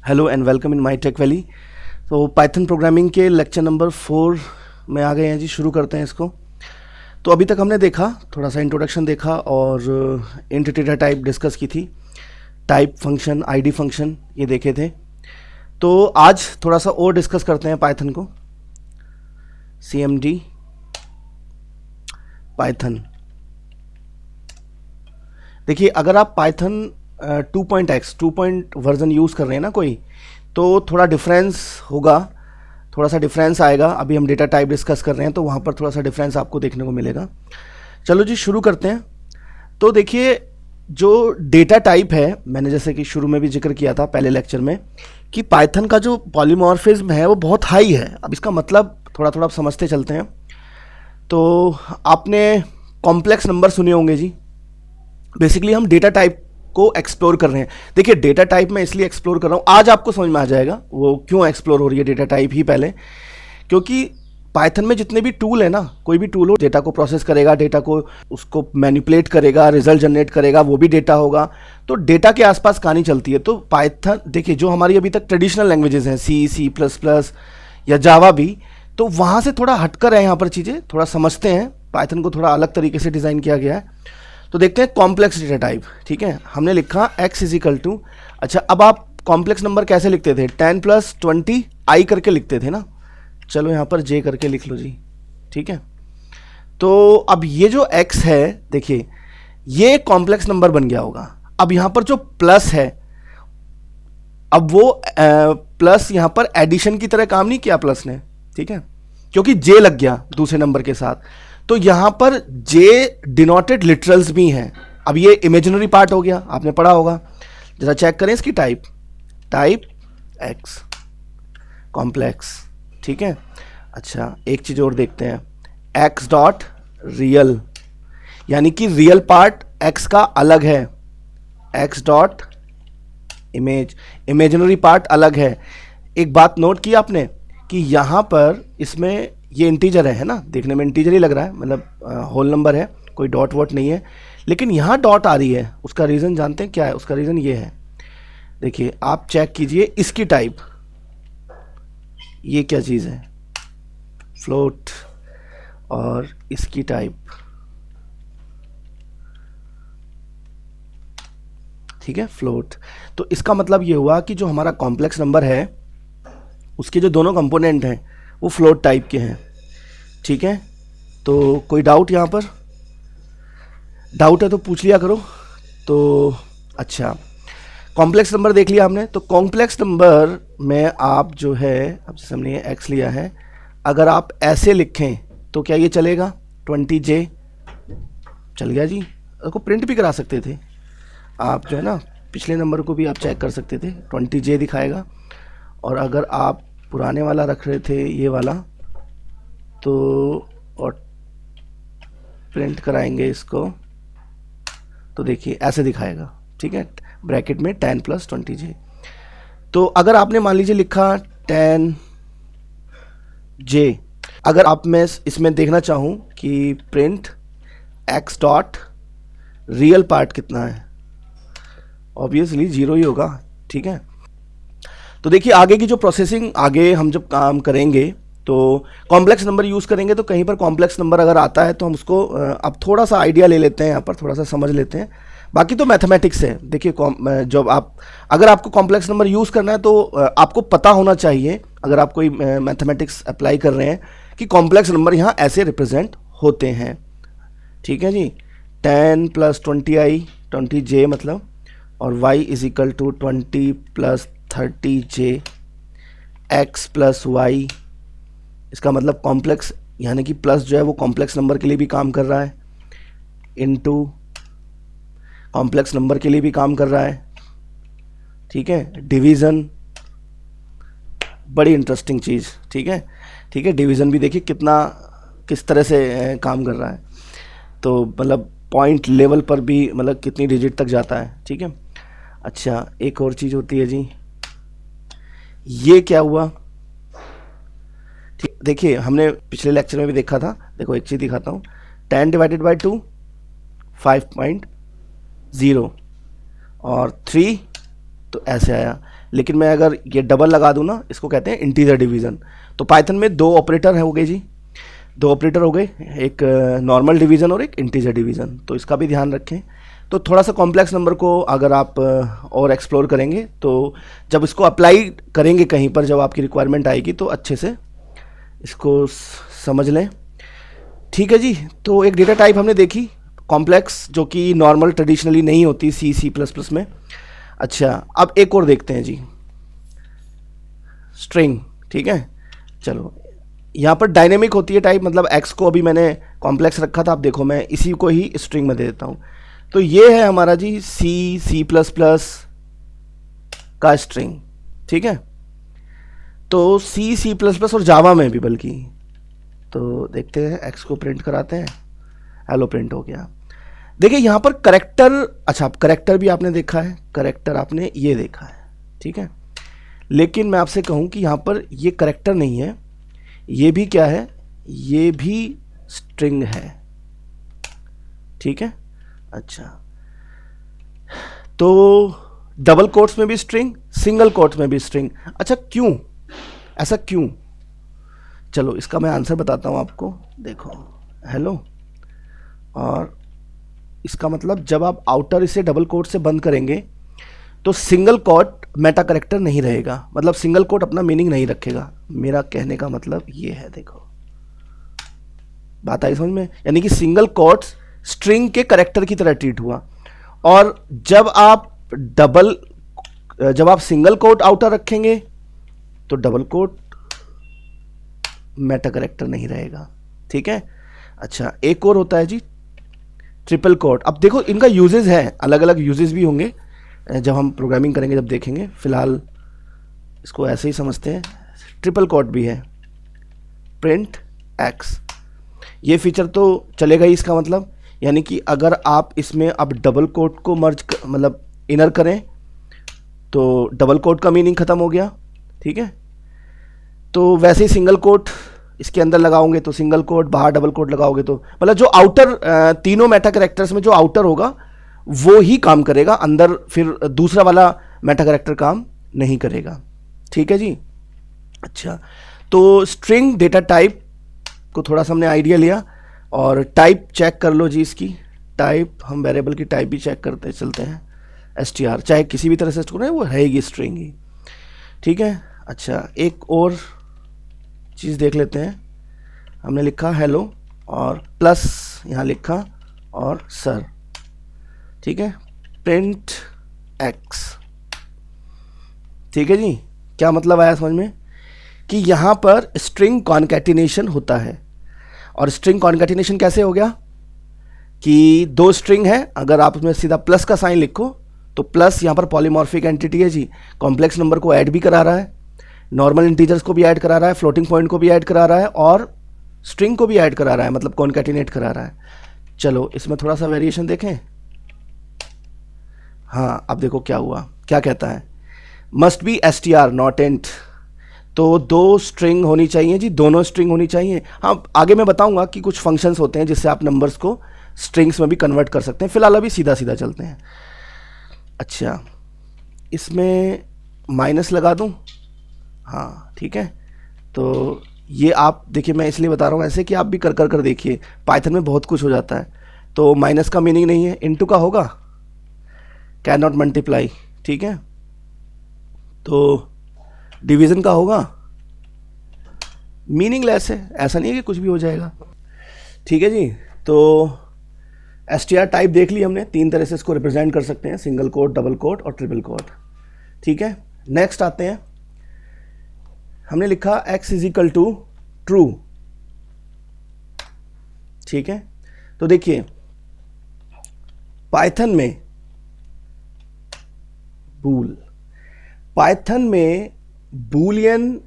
Hello and welcome in my tech valley. तो Python programming के lecture number 4 में आ गए हैं जी। शुरू करते हैं इसको। तो अभी तक हमने देखा, थोड़ा सा इंट्रोडक्शन देखा और इंट डेटा टाइप डिस्कस की थी, टाइप फंक्शन, आईडी फंक्शन ये देखे थे। तो आज थोड़ा सा और डिस्कस करते हैं पाइथन को। CMD Python. देखिए, अगर आप पाइथन 2.x वर्जन यूज़ कर रहे हैं ना कोई, तो थोड़ा डिफरेंस होगा, थोड़ा सा डिफरेंस आएगा। अभी हम डेटा टाइप डिस्कस कर रहे हैं तो वहाँ पर थोड़ा सा डिफरेंस आपको देखने को मिलेगा। चलो जी शुरू करते हैं। तो देखिए, जो डेटा टाइप है, मैंने जैसे कि शुरू में भी जिक्र किया था पहले लेक्चर में कि पाइथन का जो पॉलीमॉर्फिज्म है वो बहुत हाई है। अब इसका मतलब थोड़ा थोड़ा आप समझते चलते हैं। तो आपने कॉम्प्लेक्स नंबर सुने होंगे जी। बेसिकली हम डेटा टाइप को एक्सप्लोर कर रहे हैं। देखिए, डेटा टाइप में इसलिए एक्सप्लोर कर रहा हूँ, आज आपको समझ में आ जाएगा वो क्यों एक्सप्लोर हो रही है डेटा टाइप ही पहले। क्योंकि पाइथन में जितने भी टूल है ना, कोई भी टूल हो, डेटा को प्रोसेस करेगा, डेटा को उसको मैनिपुलेट करेगा, रिजल्ट जनरेट करेगा, वो भी डेटा होगा। तो डेटा के आसपास कहानी चलती है। तो पाइथन देखिए, जो हमारी अभी तक ट्रेडिशनल लैंग्वेजेस हैं, C++ या जावा भी, तो वहाँ से थोड़ा हटकर है यहाँ पर चीज़ें, थोड़ा समझते हैं। पाइथन को थोड़ा अलग तरीके से डिज़ाइन किया गया है। तो देखते हैं कॉम्प्लेक्स डेटा टाइप। ठीक है, हमने लिखा x इजिकल टू, अच्छा अब आप कॉम्प्लेक्स नंबर कैसे लिखते थे? 10 + 20 i करके लिखते थे ना। चलो यहाँ पर j करके लिख लो जी। ठीक है, तो अब ये जो x है, देखिए ये कॉम्प्लेक्स नंबर बन गया होगा। अब यहाँ पर जो प्लस है, अब वो प्लस यहाँ पर एडिशन की तरह काम नहीं किया प्लस ने। ठीक है, क्योंकि j लग गया दूसरे नंबर के साथ, तो यहां पर j डिनोटेड लिटरल्स भी हैं। अब ये इमेजिनरी पार्ट हो गया, आपने पढ़ा होगा। जरा चेक करें इसकी टाइप x कॉम्प्लेक्स। ठीक है, अच्छा एक चीज और देखते हैं, x डॉट रियल, यानी कि रियल पार्ट x का अलग है, x dot image, imaginary part अलग है। एक बात नोट की आपने कि यहां पर इसमें ये इंटीजर है ना, देखने में इंटीजर ही लग रहा है, मतलब होल नंबर है, कोई डॉट वॉट नहीं है। लेकिन यहाँ डॉट आ रही है, उसका रीज़न जानते हैं क्या है? उसका रीज़न ये है, देखिए आप चेक कीजिए इसकी टाइप, ये क्या चीज़ है? फ्लोट। और इसकी टाइप, ठीक है, फ्लोट। तो इसका मतलब ये हुआ कि जो हमारा कॉम्प्लेक्स नंबर है उसके जो दोनों कंपोनेंट हैं वो फ्लोट टाइप के हैं। ठीक है, तो कोई डाउट यहाँ पर? डाउट है तो पूछ लिया करो। तो अच्छा, कॉम्प्लेक्स नंबर देख लिया हमने। तो कॉम्प्लेक्स नंबर में आप जो है, अब जैसे हमने ये x लिया है, अगर आप ऐसे लिखें तो क्या ये चलेगा? 20j चल गया जी। उसको प्रिंट भी करा सकते थे आप, जो है ना, पिछले नंबर को भी आप चेक कर सकते थे, 20j दिखाएगा। और अगर आप पुराने वाला रख रहे थे, ये वाला, तो और प्रिंट कराएंगे इसको तो देखिए ऐसे दिखाएगा। ठीक है, ब्रैकेट में 10 + 20j। तो अगर आपने मान लीजिए लिखा 10j, अगर आप मैं इसमें देखना चाहूँ कि print x dot real part कितना है, ऑब्वियसली 0 ही होगा। ठीक है, तो देखिए आगे की जो प्रोसेसिंग, आगे हम जब काम करेंगे तो कॉम्प्लेक्स नंबर यूज़ करेंगे, तो कहीं पर कॉम्प्लेक्स नंबर अगर आता है तो हम उसको अब थोड़ा सा आइडिया ले लेते हैं, यहाँ पर थोड़ा सा समझ लेते हैं। बाकी तो मैथमेटिक्स है। देखिए, जब आप, अगर आपको कॉम्प्लेक्स नंबर यूज़ करना है तो आपको पता होना चाहिए, अगर आप कोई मैथमेटिक्स अप्लाई कर रहे हैं, कि कॉम्प्लेक्स नंबर यहाँ ऐसे रिप्रेजेंट होते हैं। ठीक है जी, 10 + 20i 20j मतलब, और y is equal to 20 + 30j x + y। इसका मतलब कॉम्प्लेक्स, यानी कि प्लस जो है वो कॉम्प्लेक्स नंबर के लिए भी काम कर रहा है, इनटू कॉम्प्लेक्स नंबर के लिए भी काम कर रहा है। ठीक है, डिवीज़न, बड़ी इंटरेस्टिंग चीज़। ठीक है, ठीक है, डिवीज़न भी देखिए कितना, किस तरह से काम कर रहा है। तो मतलब पॉइंट लेवल पर भी मतलब कितनी डिजिट तक जाता है। ठीक है, अच्छा एक और चीज़ होती है जी, ये क्या हुआ? ठीक, देखिए हमने पिछले लेक्चर में भी देखा था। देखो एक चीज़ दिखाता हूँ, 10 / 2 5.0 और 3 तो ऐसे आया। लेकिन मैं अगर ये डबल लगा दूँ ना, इसको कहते हैं इंटीजर डिवीज़न। तो पाइथन में दो ऑपरेटर हो गए जी, दो ऑपरेटर हो गए, एक नॉर्मल डिवीज़न और एक इंटीजर डिवीज़न, तो इसका भी ध्यान रखें। तो थोड़ा सा कॉम्प्लेक्स नंबर को अगर आप और एक्सप्लोर करेंगे तो जब इसको अप्लाई करेंगे कहीं पर, जब आपकी रिक्वायरमेंट आएगी तो अच्छे से इसको समझ लें। ठीक है जी, तो एक डेटा टाइप हमने देखी कॉम्प्लेक्स, जो कि नॉर्मल ट्रेडिशनली नहीं होती C++ में। अच्छा, अब एक और देखते हैं जी, स्ट्रिंग। ठीक है, चलो यहाँ पर डायनेमिक होती है टाइप, मतलब x को अभी मैंने कॉम्प्लेक्स रखा था, आप देखो मैं इसी को ही स्ट्रिंग में दे देता हूँ। तो ये है हमारा जी C++ का स्ट्रिंग। ठीक है, तो C++ और जावा में भी बल्कि, तो देखते हैं x को प्रिंट कराते हैं, हेलो प्रिंट हो गया। देखिए यहाँ पर करेक्टर, अच्छा करेक्टर भी आपने देखा है, करेक्टर आपने ये देखा है। ठीक है, लेकिन मैं आपसे कहूँ कि यहाँ पर ये करेक्टर नहीं है, ये भी क्या है, ये भी स्ट्रिंग है। ठीक है, अच्छा तो डबल कोट्स में भी स्ट्रिंग, सिंगल कोट्स में भी स्ट्रिंग। अच्छा क्यों, ऐसा क्यों? चलो इसका मैं आंसर बताता हूँ आपको। देखो हेलो, और इसका मतलब जब आप आउटर इसे डबल कोट से बंद करेंगे तो सिंगल कोट मेटा करेक्टर नहीं रहेगा, मतलब सिंगल कोट अपना मीनिंग नहीं रखेगा। मेरा कहने का मतलब ये है, देखो बात आई समझ में, यानी कि सिंगल कोट स्ट्रिंग के करेक्टर की तरह ट्रीट हुआ, और जब आप सिंगल कोट आउटर रखेंगे तो डबल कोट मेटा करेक्टर नहीं रहेगा। ठीक है, अच्छा एक और होता है जी ट्रिपल कोट। अब देखो इनका यूजेस है, अलग अलग यूजेस भी होंगे जब हम प्रोग्रामिंग करेंगे, जब देखेंगे। फिलहाल इसको ऐसे ही समझते हैं। ट्रिपल कोट भी है, प्रिंट एक्स, ये फीचर तो चलेगा ही इसका मतलब, यानी कि अगर आप इसमें अब डबल कोट को मतलब इनर करें तो डबल कोट का मीनिंग खत्म हो गया। ठीक है, तो वैसे ही सिंगल कोट इसके अंदर लगाओगे तो सिंगल कोट, बाहर डबल कोट लगाओगे तो मतलब जो आउटर तीनों मेटा कैरेक्टर्स में जो आउटर होगा वो ही काम करेगा, अंदर फिर दूसरा वाला मेटा कैरेक्टर काम नहीं करेगा। ठीक है जी, अच्छा तो स्ट्रिंग डेटा टाइप को थोड़ा सा हमने आइडिया लिया, और टाइप चेक कर लो जी इसकी। टाइप हम वेरिएबल की टाइप भी चेक करते चलते हैं, str चाहे किसी भी तरह से स्टोर है वो रहेगी स्ट्रिंग ही। ठीक है, अच्छा एक और चीज़ देख लेते हैं। हमने लिखा हेलो और प्लस यहाँ लिखा और सर। ठीक है, प्रिंट एक्स। ठीक है जी, क्या मतलब आया समझ में कि यहाँ पर स्ट्रिंग कॉन्कैटिनेशन होता है। और स्ट्रिंग कॉन्कैटिनेशन कैसे हो गया कि दो स्ट्रिंग है, अगर आप उसमें सीधा प्लस का साइन लिखो तो प्लस यहाँ पर पॉलीमॉर्फिक एंटिटी है जी, कॉम्प्लेक्स नंबर को ऐड भी करा रहा है, नॉर्मल इंटीजर्स को भी ऐड करा रहा है, फ्लोटिंग पॉइंट को भी ऐड करा रहा है, और स्ट्रिंग को भी ऐड करा रहा है, मतलब कॉन्कैटिनेट करा रहा है। चलो इसमें थोड़ा सा वेरिएशन देखें। हाँ अब देखो क्या हुआ, क्या कहता है, must be str not int. तो दो स्ट्रिंग होनी चाहिए जी, दोनों स्ट्रिंग होनी चाहिए। हाँ आगे मैं बताऊंगा कि कुछ फंक्शंस होते हैं जिससे आप नंबर्स को स्ट्रिंग्स में भी कन्वर्ट कर सकते हैं, फिलहाल अभी सीधा सीधा चलते हैं। अच्छा इसमें माइनस लगा दूं, हाँ ठीक है, तो ये आप देखिए, मैं इसलिए बता रहा हूँ ऐसे कि आप भी कर देखिए, पाइथन में बहुत कुछ हो जाता है। तो माइनस का मीनिंग नहीं है, इनटू का होगा, कैन नॉट मल्टीप्लाई। ठीक है, तो डिवीज़न का होगा, मीनिंगलेस है, ऐसा नहीं है कि कुछ भी हो जाएगा। ठीक है जी, तो str टाइप देख ली हमने, तीन तरह से इसको रिप्रेजेंट कर सकते हैं, सिंगल कोट, डबल कोट और ट्रिपल कोट। ठीक है, नेक्स्ट आते हैं, हमने लिखा x is equal to true. ठीक है, तो देखिए पाइथन में बूलियन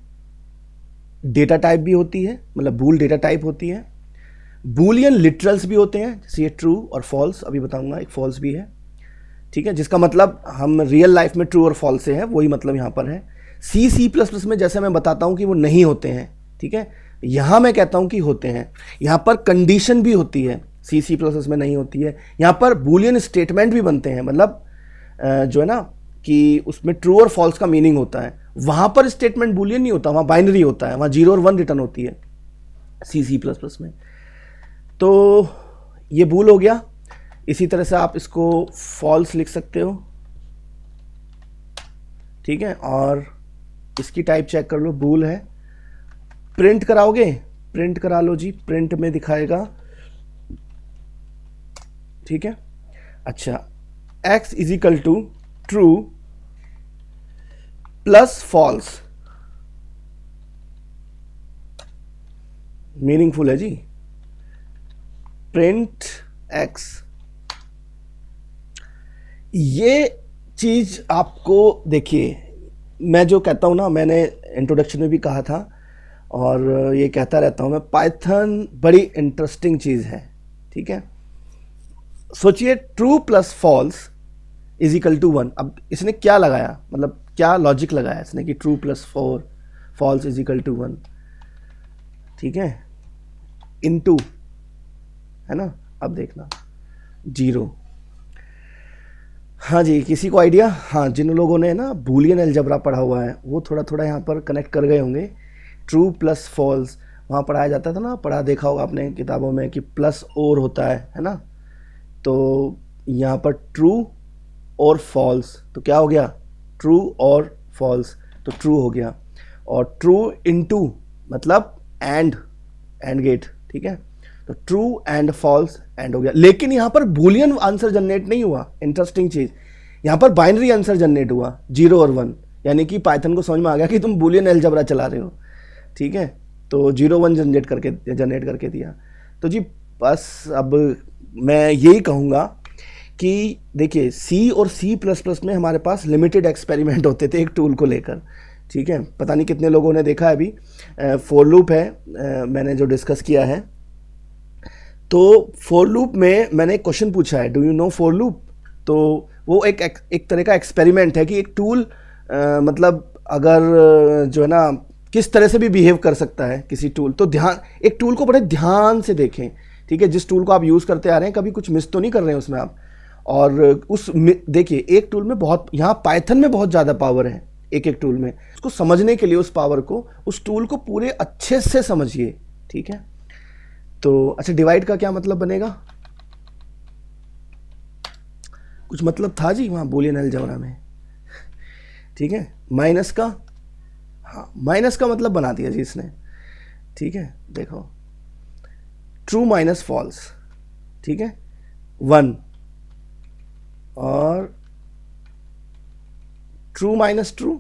डेटा टाइप भी होती है, मतलब बूल डेटा टाइप होती है, बूलियन लिटरल्स भी होते हैं, जैसे ये ट्रू और फॉल्स, अभी बताऊंगा एक फॉल्स भी है। ठीक है, जिसका मतलब हम रियल लाइफ में ट्रू और फॉल्स से है, वही मतलब यहाँ पर है। C++ में जैसे मैं बताता हूँ कि वो नहीं होते हैं, ठीक है, यहाँ मैं कहता हूँ कि होते हैं। यहाँ पर कंडीशन भी होती है, C++ में नहीं होती है। यहाँ पर बूलियन स्टेटमेंट भी बनते हैं, मतलब जो है ना कि उसमें ट्रू और फॉल्स का मीनिंग होता है, वहां पर स्टेटमेंट बूलियन नहीं होता, वहां बाइनरी होता है, वहां 0 और 1 रिटर्न होती है C++ में। तो ये बूल हो गया। इसी तरह से आप इसको फॉल्स लिख सकते हो, ठीक है। और इसकी टाइप चेक कर लो, बूल है। प्रिंट कराओगे, प्रिंट करा लो जी, प्रिंट में दिखाएगा, ठीक है। अच्छा, x is equal to true plus false, meaningful है जी। प्रिंट x, ये चीज आपको देखिए, मैं जो कहता हूं ना, मैंने इंट्रोडक्शन में भी कहा था और ये कहता रहता हूं मैं, पाइथन बड़ी इंटरेस्टिंग चीज है, ठीक है। सोचिए true plus false is equal to 1। अब इसने क्या लगाया, मतलब क्या लॉजिक लगाया इसने कि true plus false is equal to 1, ठीक है, इनटू, है ना। अब देखना 0। हाँ जी, किसी को आइडिया? हाँ, जिन लोगों ने ना बूलियन अलजेब्रा पढ़ा हुआ है वो थोड़ा थोड़ा यहाँ पर कनेक्ट कर गए होंगे। ट्रू प्लस फॉल्स वहाँ पढ़ाया जाता था ना, पढ़ा देखा होगा आपने किताबों में कि प्लस और होता है ना। तो यहाँ पर ट्रू और फॉल्स, तो क्या हो गया, ट्रू और फॉल्स, तो ट्रू हो गया। और ट्रू इनटू मतलब एंड गेट, ठीक है। तो ट्रू एंड फॉल्स एंड हो गया। लेकिन यहाँ पर बूलियन आंसर जनरेट नहीं हुआ, इंटरेस्टिंग चीज, यहाँ पर बाइनरी आंसर जनरेट हुआ 0 और 1, यानी कि पाइथन को समझ में आ गया कि तुम बूलियन अलजेब्रा चला रहे हो, ठीक है। तो 0 1 जनरेट करके दिया। तो जी बस अब मैं यही कहूँगा कि देखिए C और C++ में हमारे पास लिमिटेड एक्सपेरिमेंट होते थे एक टूल को लेकर, ठीक है। पता नहीं कितने लोगों ने देखा है। अभी फॉर लूप है, मैंने जो डिस्कस किया है, तो फॉर लूप में मैंने एक क्वेश्चन पूछा है, do you know for loop. तो वो एक तरह का एक्सपेरिमेंट है कि एक टूल मतलब अगर जो है ना किस तरह से भी बिहेव कर सकता है किसी टूल, तो एक टूल को बड़े ध्यान से देखें, ठीक है। जिस टूल को आप यूज़ करते आ रहे हैं, कभी कुछ मिस तो नहीं कर रहे हैं उसमें आप। और देखिए एक टूल में बहुत, यहाँ पाइथन में बहुत ज़्यादा पावर है एक टूल में। उसको समझने के लिए उस पावर को, उस टूल को पूरे अच्छे से समझिए, ठीक है। तो अच्छा, डिवाइड का क्या मतलब बनेगा? कुछ मतलब था जी वहाँ बूलियन अलजेब्रा में, ठीक है। माइनस का, हाँ माइनस का मतलब बना दिया जी इसने, ठीक है। देखो ट्रू माइनस फॉल्स, ठीक है, 1, और ट्रू माइनस ट्रू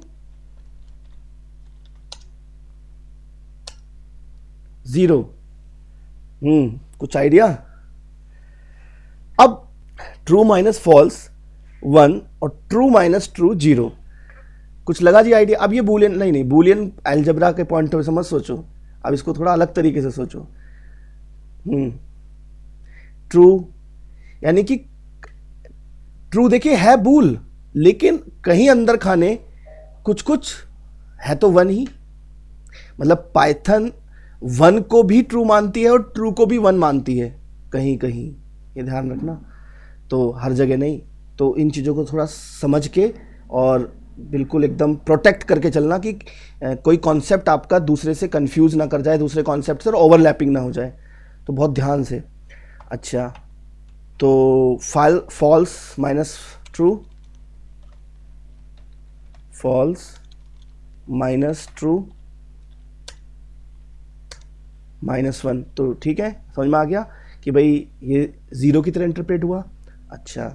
0। कुछ आइडिया? अब ट्रू माइनस फॉल्स 1 और ट्रू माइनस ट्रू 0, कुछ लगा जी आइडिया? अब ये बूलियन नहीं, बूलियन अलजेब्रा के पॉइंट से मत सोचो, अब इसको थोड़ा अलग तरीके से सोचो। ट्रू यानी कि ट्रू देखिए है बूल, लेकिन कहीं अंदर खाने कुछ कुछ है तो 1 ही, मतलब पाइथन 1 को भी ट्रू मानती है और ट्रू को भी 1 मानती है कहीं कहीं, ये ध्यान रखना। तो हर जगह नहीं। तो इन चीज़ों को थोड़ा समझ के और बिल्कुल एकदम प्रोटेक्ट करके चलना कि कोई कॉन्सेप्ट आपका दूसरे से कंफ्यूज ना कर जाए, दूसरे कॉन्सेप्ट से, और ओवरलैपिंग ना हो जाए, तो बहुत ध्यान से। अच्छा, तो false minus true, false minus true -1, तो ठीक है, समझ में आ गया कि भाई ये 0 की तरह इंटरप्रेट हुआ। अच्छा,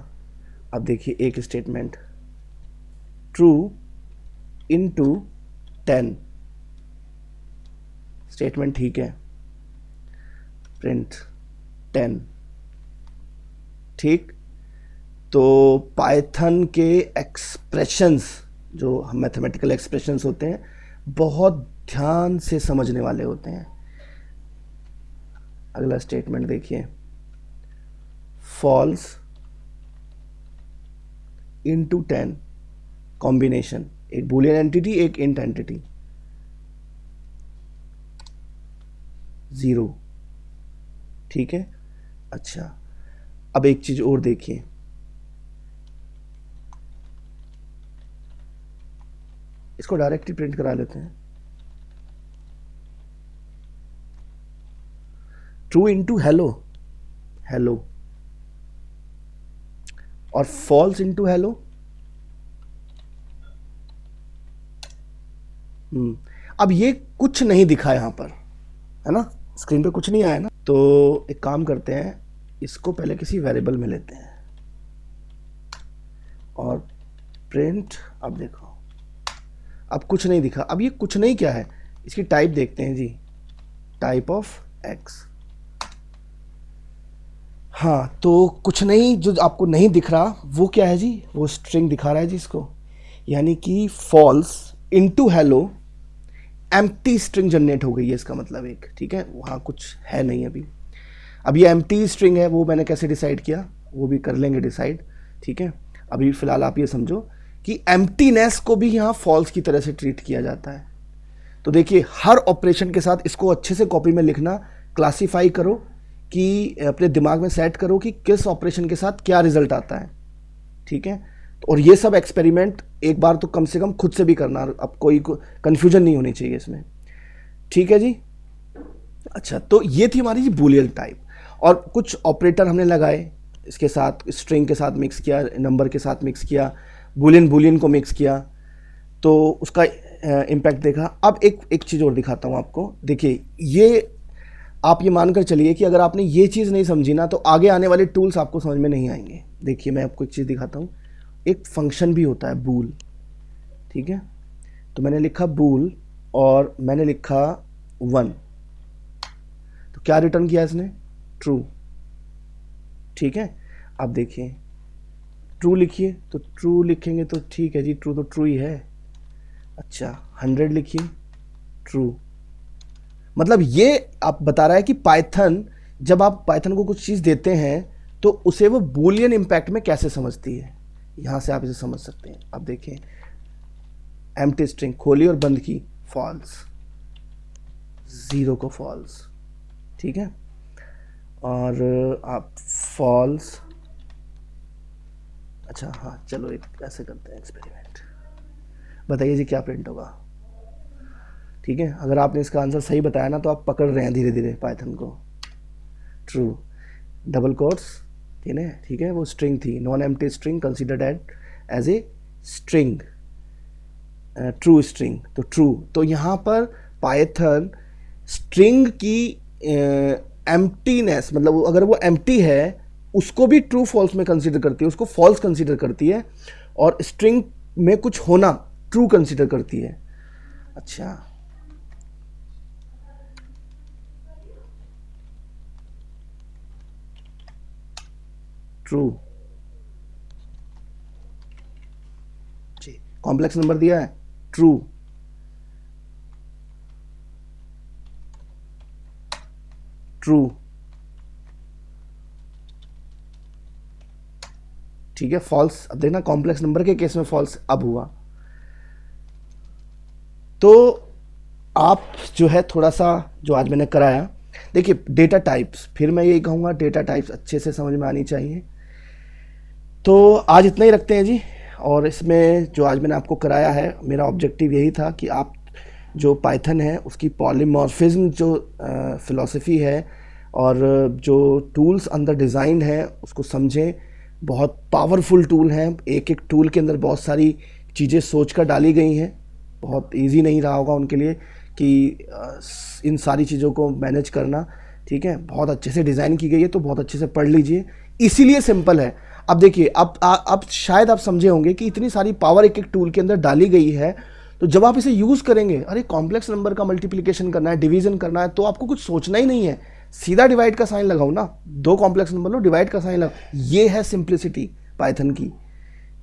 अब देखिए एक स्टेटमेंट, ट्रू इनटू 10, स्टेटमेंट ठीक है, प्रिंट 10, ठीक। तो पाइथन के एक्सप्रेशंस, जो मैथमेटिकल एक्सप्रेशंस होते हैं, बहुत ध्यान से समझने वाले होते हैं। अगला स्टेटमेंट देखिए, फॉल्स इनटू 10 कॉम्बिनेशन, एक बूलियन एंटिटी एक इंट एंटिटी, 0, ठीक है। अच्छा, अब एक चीज और देखिए, इसको डायरेक्ट ही प्रिंट करा लेते हैं। ट्रू इंटू हेलो, हेलो, और फॉल्स इंटू हेलो। अब ये कुछ नहीं दिखा यहां पर, है ना, स्क्रीन पे कुछ नहीं आया ना। तो एक काम करते हैं, इसको पहले किसी वेरिएबल में लेते हैं और प्रिंट। अब देखो, अब कुछ नहीं दिखा। अब ये कुछ नहीं क्या है, इसकी टाइप देखते हैं जी, टाइप ऑफ एक्स। हाँ, तो कुछ नहीं जो आपको नहीं दिख रहा वो क्या है जी, वो स्ट्रिंग दिखा रहा है जी इसको, यानी कि falls into hello, empty string generate हो गई है इसका मतलब एक, ठीक है, वहाँ कुछ है नहीं अभी। अब ये एम्प्टी स्ट्रिंग है, वो मैंने कैसे डिसाइड किया वो भी कर लेंगे डिसाइड, ठीक है। अभी फ़िलहाल आप ये समझो कि एम्प्टीनेस को भी यहाँ फॉल्स की तरह से ट्रीट किया जाता है। तो देखिए, हर ऑपरेशन के साथ इसको अच्छे से कॉपी में लिखना, क्लासीफाई करो कि अपने दिमाग में सेट करो कि किस ऑपरेशन के साथ क्या रिजल्ट आता है, ठीक है। और ये सब एक्सपेरिमेंट एक बार तो कम से कम खुद से भी करना, अब कोई कन्फ्यूजन नहीं होनी चाहिए इसमें, ठीक है जी। अच्छा, तो ये थी हमारी जी बूलियन टाइप, और कुछ ऑपरेटर हमने लगाए इसके साथ, स्ट्रिंग के साथ मिक्स किया, नंबर के साथ मिक्स किया, बूलियन को मिक्स किया, तो उसका इम्पैक्ट देखा। अब एक चीज़ और दिखाता हूँ आपको। देखिए, ये आप ये मानकर चलिए कि अगर आपने ये चीज़ नहीं समझी ना, तो आगे आने वाले टूल्स आपको समझ में नहीं आएंगे। देखिए, मैं आपको एक चीज़ दिखाता हूँ। एक फंक्शन भी होता है बूल, ठीक है। तो मैंने लिखा बूल और मैंने लिखा 1, तो क्या रिटर्न किया इसने, ट्रू, ठीक है। अब देखिए, ट्रू लिखिए, तो ट्रू लिखेंगे तो ठीक है जी, ट्रू तो ट्रू ही है। अच्छा, 100 लिखिए, ट्रू। मतलब ये आप बता रहा है कि पाइथन, जब आप पाइथन को कुछ चीज़ देते हैं तो उसे वो बूलियन इम्पैक्ट में कैसे समझती है, यहाँ से आप इसे समझ सकते हैं। अब देखें, एम्प्टी स्ट्रिंग खोली और बंद की, फॉल्स, 0 को फॉल्स, ठीक है। और आप फॉल्स, अच्छा हाँ, चलो एक ऐसे करते हैं एक्सपेरिमेंट, बताइए जी क्या प्रिंट होगा, ठीक है। अगर आपने इसका आंसर सही बताया ना, तो आप पकड़ रहे हैं धीरे धीरे पाइथन को। ट्रू, डबल कोट्स, ठीक है, वो स्ट्रिंग थी, non empty string considered as a string, true string, तो ट्रू। तो यहाँ पर पाइथन स्ट्रिंग की एम्प्टीनेस, मतलब अगर वो एम्प्टी है उसको भी ट्रू फॉल्स में कंसीडर करती है, उसको फॉल्स कंसीडर करती है, और स्ट्रिंग में कुछ होना ट्रू कंसीडर करती है। अच्छा, ट्रू जी, कॉम्प्लेक्स नंबर दिया है, ट्रू, ट्रू, ठीक है, फॉल्स। अब देखना, कॉम्प्लेक्स नंबर के केस में फॉल्स अब हुआ। तो आप जो है थोड़ा सा जो आज मैंने कराया, देखिए डेटा टाइप्स, फिर मैं यही कहूँगा डेटा टाइप्स अच्छे से समझ में आनी चाहिए। तो आज इतना ही रखते हैं जी। और इसमें जो आज मैंने आपको कराया है, मेरा ऑब्जेक्टिव यही था कि आप जो पाइथन है उसकी पॉलीमॉर्फिज्म जो फ़िलॉसफी है और जो टूल्स अंदर डिज़ाइन है उसको समझें। बहुत पावरफुल टूल हैं, एक एक टूल के अंदर बहुत सारी चीज़ें सोच कर डाली गई हैं। बहुत इजी नहीं रहा होगा उनके लिए कि इन सारी चीज़ों को मैनेज करना, ठीक है। बहुत अच्छे से डिज़ाइन की गई है, तो बहुत अच्छे से पढ़ लीजिए, इसीलिए सिंपल है। अब देखिए, अब शायद आप समझे होंगे कि इतनी सारी पावर एक एक टूल के अंदर डाली गई है, तो जब आप इसे यूज़ करेंगे, अरे कॉम्प्लेक्स नंबर का मल्टीप्लिकेशन करना है, डिवीज़न करना है, तो आपको कुछ सोचना ही नहीं है, सीधा डिवाइड का साइन लगाओ ना, 2 कॉम्प्लेक्स नंबर लो, डिवाइड का साइन लगाओ। ये है सिंप्लिसिटी पाइथन की,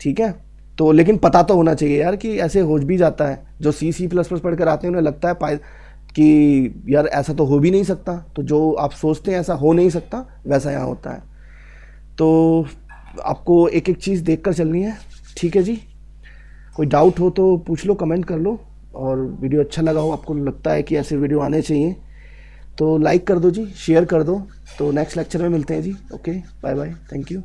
ठीक है। तो लेकिन पता तो होना चाहिए यार कि ऐसे हो भी जाता है, जो C++ पढ़ कर आते हैं उन्हें लगता है कि यार ऐसा तो हो भी नहीं सकता, तो जो आप सोचते हैं ऐसा हो नहीं सकता, वैसा यहाँ होता है। तो आपको एक एक चीज़ देख कर चलनी है, ठीक है जी। कोई डाउट हो तो पूछ लो, कमेंट कर लो, और वीडियो अच्छा लगा हो, आपको लगता है कि ऐसे वीडियो आने चाहिए, तो लाइक कर दो जी, शेयर कर दो। तो नेक्स्ट लेक्चर में मिलते हैं जी। Okay, bye bye, thank you.